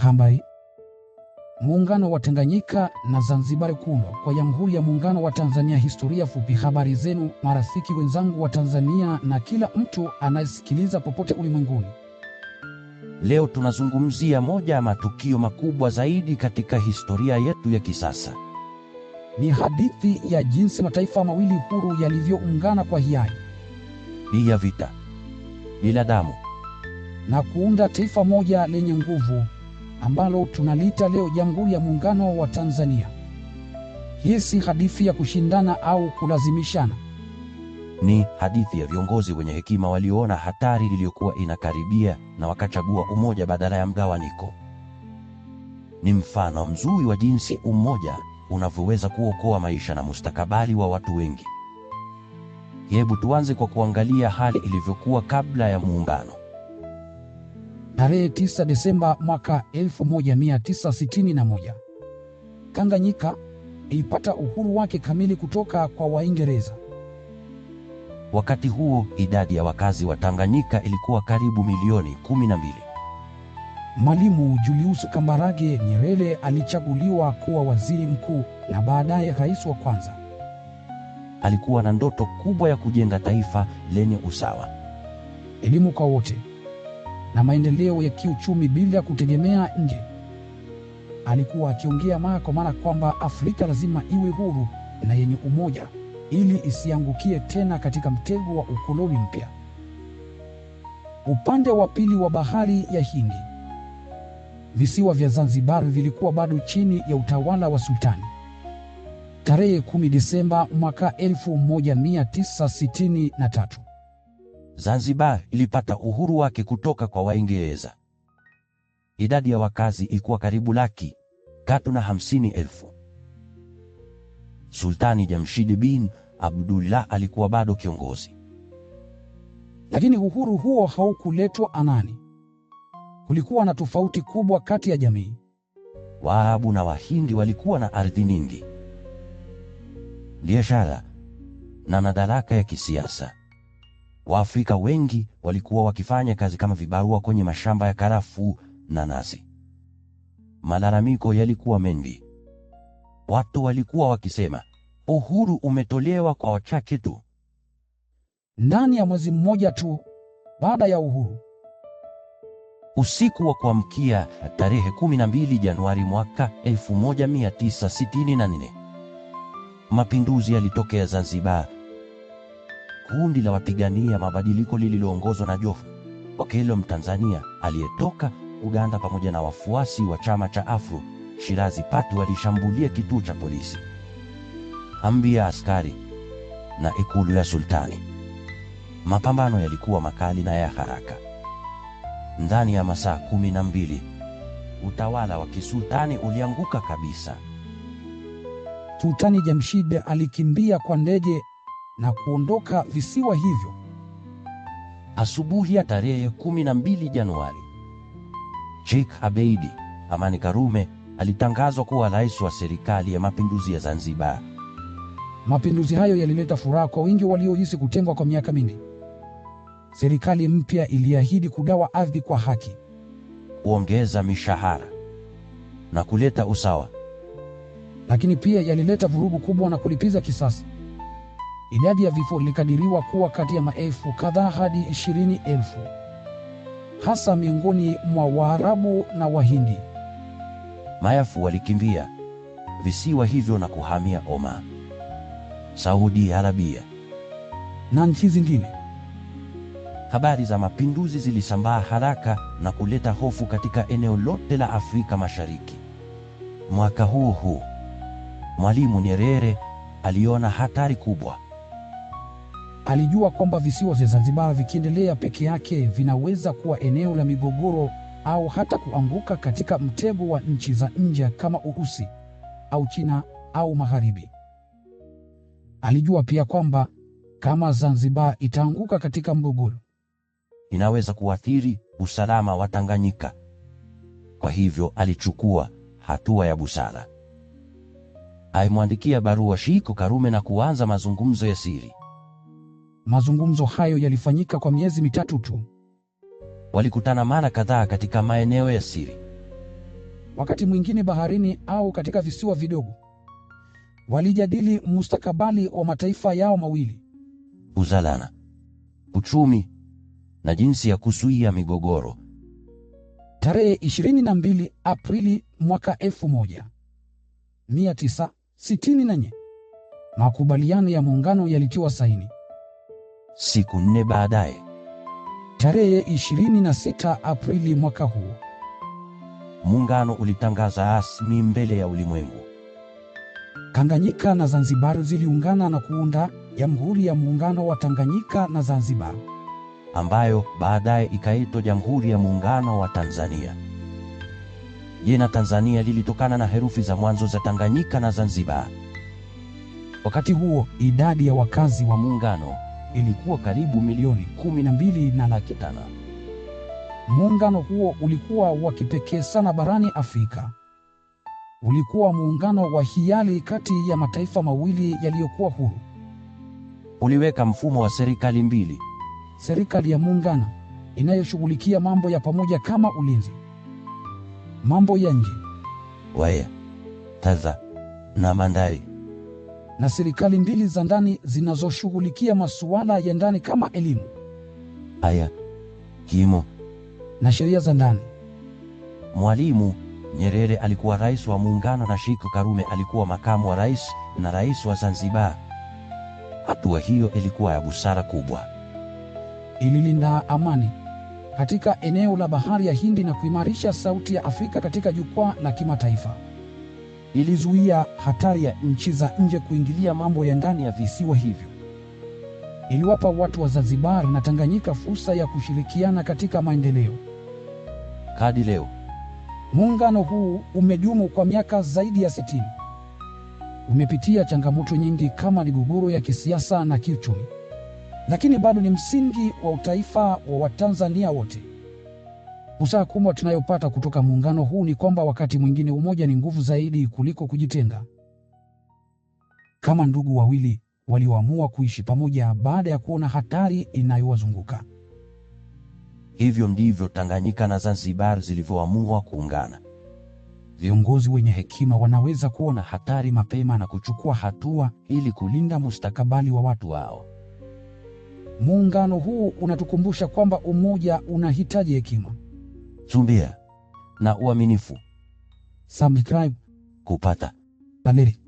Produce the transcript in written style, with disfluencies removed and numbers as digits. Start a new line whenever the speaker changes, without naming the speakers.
Habari. Muungano wa Tanganyika na Zanzibar kuundwa kwa Jamhuri ya Muungano wa Tanzania. Historia fupi. Habari zenu marafiki wenzangu wa Tanzania na kila mtu anayesikiliza popote ulimwenguni.
Leo tunazungumzia moja ya matukio makubwa zaidi katika historia yetu ya kisasa.
Ni hadithi ya jinsi mataifa mawili huru yalivyoungana kwa hiari,
Bila vita, bila damu,
na kuunda taifa moja lenye nguvu ambalo tunaliita leo Jamhuri ya Muungano wa Tanzania. Hii si hadithi ya kushindana au kulazimishana.
ni hadithi ya viongozi wenye hekima walioona hatari iliyokuwa inakaribia na wakachagua umoja badala ya mgawanyiko. Ni mfano mzuri wa jinsi umoja unavyoweza kuokoa maisha na mustakabali wa watu wengi. Hebu tuanze kwa kuangalia hali ilivyokuwa kabla ya muungano.
Tarehe 9 Desemba mwaka 1961, Tanganyika ilipata uhuru wake kamili kutoka kwa Waingereza.
Wakati huo idadi ya wakazi wa Tanganyika ilikuwa karibu milioni 12.
Mwalimu Julius Kambarage Nyerere alichaguliwa kuwa waziri mkuu na baadaye rais wa kwanza.
Alikuwa na ndoto kubwa ya kujenga taifa lenye usawa,
Elimu kwa wote na maendeleo ya kiuchumi bila kutegemea nje. Alikuwa akiongea mara kwa mara kwamba Afrika lazima iwe huru na yenye umoja ili isiangukie tena katika mtego wa ukoloni mpya. Upande wa pili wa bahari ya Hindi, visiwa vya Zanzibar vilikuwa bado chini ya utawala wa sultani. Tarehe 10 Desemba mwaka 1963,
Zanzibar ilipata uhuru wake kutoka kwa Waingereza. Idadi ya wakazi ilikuwa karibu 350,000. Sultani Jamshid bin Abdullah alikuwa bado kiongozi.
lakini uhuru huo haukuletwa anani. Kulikuwa na tofauti kubwa kati ya jamii.
Waarabu na Wahindi walikuwa na ardhi nyingi, biashara na madaraka ya kisiasa. Waafrika wengi walikuwa wakifanya kazi kama vibarua kwenye mashamba ya karafuu na nazi. Malalamiko yalikuwa mengi. Watu walikuwa wakisema, uhuru umetolewa kwa wachache tu.
Ndani ya mwezi mmoja tu baada ya uhuru,
Usiku wa kuamkia tarehe 12 Januari mwaka 1964, mapinduzi yalitokea Zanzibar. Kundi la wapigania mabadiliko lililoongozwa na Jofu Okello, Mtanzania aliyetoka Uganda, pamoja na wafuasi wa chama cha Afro Shirazi Party walishambulia kituo cha polisi, kambi ya askari na ikulu ya sultani. Mapambano yalikuwa makali na ya haraka. Ndani ya masaa 12, utawala wa kisultani ulianguka kabisa.
Sultani Jamshid alikimbia kwa ndege na kuondoka visiwa hivyo.
Asubuhi ya tarehe 12 Januari, Sheikh Abeid Amani Karume alitangazwa kuwa rais wa serikali ya mapinduzi ya Zanzibar.
Mapinduzi hayo yalileta furaha kwa wengi waliohisi kutengwa kwa miaka mingi. Serikali mpya iliahidi kugawa ardhi kwa haki,
kuongeza mishahara na kuleta usawa.
lakini pia yalileta vurugu kubwa na kulipiza kisasi. Idadi ya vifo ilikadiriwa kuwa kati ya maelfu kadhaa hadi 20,000, hasa miongoni mwa Waarabu na Wahindi.
Maelfu walikimbia visiwa hivyo na kuhamia Oman, Saudi Arabia
na nchi zingine.
Habari za mapinduzi zilisambaa haraka na kuleta hofu katika eneo lote la Afrika Mashariki. Mwaka huo huo, Mwalimu Nyerere aliona hatari kubwa.
Alijua kwamba visiwa vya Zanzibar vikiendelea peke yake vinaweza kuwa eneo la migogoro au hata kuanguka katika mtego wa nchi za nje kama Urusi au China au Magharibi. Alijua pia kwamba kama Zanzibar itaanguka katika mgogoro,
Inaweza kuathiri usalama wa Tanganyika. Kwa hivyo alichukua hatua ya busara. Alimwandikia barua Sheikh Karume na kuanza mazungumzo ya siri.
mazungumzo hayo yalifanyika kwa miezi 3 tu.
Walikutana mara kadhaa katika maeneo ya siri.
wakati mwingine baharini au katika visiwa vidogo. Walijadili mustakabali wa mataifa yao mawili,
usalama, uchumi na jinsi ya kuzuia migogoro.
Tarehe 22 Aprili mwaka 1964, makubaliano ya muungano yalitiwa saini.
Siku 4 baadaye,
tarehe 26 Aprili mwaka huo,
muungano ulitangaza rasmi mbele ya ulimwengu.
Tanganyika na Zanzibar ziliungana na kuunda Jamhuri ya Muungano wa Tanganyika na Zanzibar,
ambayo baadaye ikaitwa Jamhuri ya Muungano wa Tanzania. Jina Tanzania lilitokana na herufi za mwanzo za Tanganyika na Zanzibar.
Wakati huo, idadi ya wakazi wa
muungano ilikuwa karibu milioni
12.5. Muungano huo ulikuwa wa kipekee sana barani Afrika. Ulikuwa muungano wa hiari kati ya mataifa mawili yaliyokuwa huru.
Uliweka mfumo wa serikali mbili.
Serikali ya muungano inayoshughulikia mambo ya pamoja kama ulinzi, mambo ya nje,
waya, tadha na bandari,
na serikali mbili za ndani zinazoshughulikia masuala ya ndani kama elimu,
aya, kilimo
na sheria za ndani.
Mwalimu Nyerere alikuwa rais wa muungano na Sheikh Karume alikuwa makamu wa rais na rais wa Zanzibar. Hatua hiyo ilikuwa ya busara kubwa.
Ililinda amani katika eneo la Bahari ya Hindi na kuimarisha sauti ya Afrika katika jukwaa la kimataifa. Ilizuia hatari ya nchi za nje kuingilia mambo ya ndani ya visiwa hivyo. Iliwapa watu wa Zanzibar na Tanganyika fursa ya kushirikiana katika maendeleo.
Hadi leo,
muungano huu umedumu kwa miaka zaidi ya 60. Umepitia changamoto nyingi kama migogoro ya kisiasa na kiuchumi, lakini bado ni msingi wa utaifa wa Watanzania wote. Busara kubwa tunayopata kutoka muungano huu ni kwamba wakati mwingine umoja ni nguvu zaidi kuliko kujitenga. Kama ndugu wawili walioamua kuishi pamoja baada ya kuona hatari inayowazunguka.
Hivyo ndivyo Tanganyika na Zanzibar zilivyoamua kuungana.
Viongozi wenye hekima wanaweza kuona hatari mapema na kuchukua hatua ili kulinda mustakabali wa watu wao. Muungano huu unatukumbusha kwamba umoja unahitaji hekima,
subira na uaminifu.
Subscribe
kupata
habari.